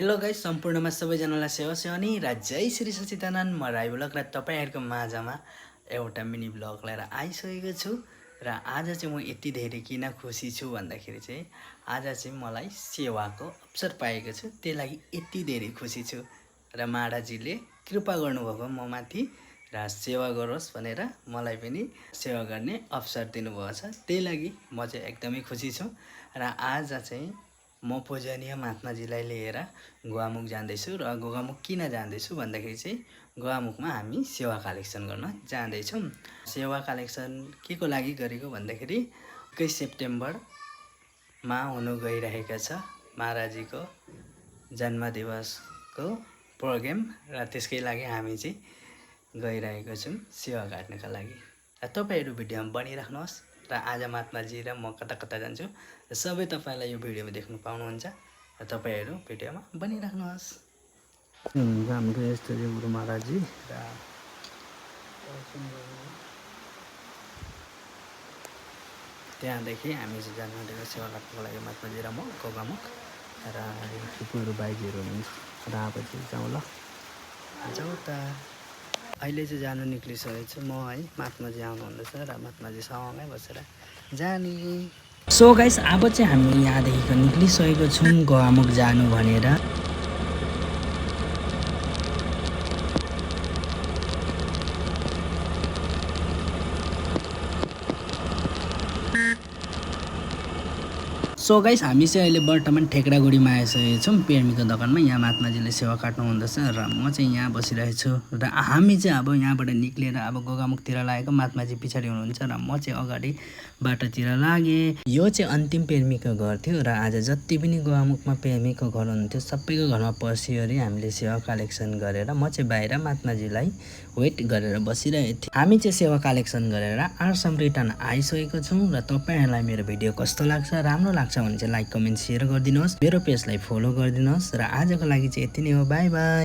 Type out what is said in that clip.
Hello guys, सम्पूर्णमा सबैजनालाई सेवा सेवानी र जय श्री सचिदानन्द। म राई ब्लग र तपाईँहरूको माझमा एउटा मिनी ब्लग लिएर आइसकेको छु। र आज चाहिँ म यति धेरै किन खुसी छु भन्दाखेरि चाहिँ आज चाहिँ मलाई सेवाको अवसर पाएको छु, त्यही लागि यति धेरै खुसी छु। र माडाजीले कृपा गर्नुभएको म माथि र सेवा गरोस् भनेर मलाई पनि सेवा गर्ने अवसर दिनुभएको छ, त्यही लागि म चाहिँ एकदमै खुसी छु। र आज चाहिँ म पूजनीय महात्माजीलाई लिएर गोवामुख जाँदैछु। र गोवामुख किन जाँदैछु भन्दाखेरि चाहिँ गोवामुखमा हामी सेवा कलेक्सन गर्न जाँदैछौँ। सेवा कलेक्सन के को लागि गरेको भन्दाखेरि 21 सेप्टेम्बरमा हुनु गइरहेको छ महाराजीको जन्मदिवसको प्रोग्राम, र त्यसकै लागि हामी चाहिँ गइरहेको छौँ सेवा काट्नका लागि। र तपाईँहरू भिडियोमा बनिराख्नुहोस्। र आज महात्माजी र म कता कता जान्छु र सबै तपाईँलाई यो भिडियोमा देख्नु पाउनुहुन्छ। र तपाईँहरू भिडियोमा बनिराख्नुहोस्। हाम्रो यस्तो गुरु महाराजी र त्यहाँदेखि हामी चाहिँ जानु आँटेको सेवा काट्नुको लागि महात्माजी र म गोगामुख। र फुपूहरू बाइजीहरू हुनुहुन्छ। र अब चाहिँ जाउँ ल, जाउँ त। अहिले चाहिँ जानु निक्लिसकेको छु म है, महात्माजी आउनुहुँदैछ र महात्माजी सँगै बसेर जाने। सो गाइस, अब चाहिँ हामी यहाँदेखिको निक्लिसकेको छौँ गोवामुख जानु भनेर। सो गाइस, हामी चाहिँ अहिले वर्तमान ठेक्रागुडीमा आइसकेको छौँ पेर्मीको दोकानमा। यहाँ महात्माजीले सेवा काट्नु हुँदैछ र म चाहिँ यहाँ बसिरहेको छु। र हामी चाहिँ अब यहाँबाट निक्लिएर अब गोगामुखतिर लागेको, महात्माजी पछाडि हुनुहुन्छ र म चाहिँ अगाडि बाटोतिर लागेँ। यो चाहिँ अन्तिम पेर्मीको घर थियो र आज जति पनि गोवामुखमा पेर्मीको घर हुन्थ्यो सबैको घरमा पसिवरी हामीले सेवा कलेक्सन गरेर म चाहिँ बाहिर महात्माजीलाई वेट गरेर बसिरहेको थिएँ। हामी चाहिँ सेवा कलेक्सन गरेर आर्सम रिटर्न आइसकेको छौँ। र तपाईँहरूलाई मेरो भिडियो कस्तो लाग्छ, राम्रो लाग्छ भने चाहिँ लाइक कमेन्ट सेयर गरिदिनुहोस्, मेरो पेजलाई फलो गरिदिनुहोस्। र आजको लागि चाहिँ यति नै हो, बाई बाई।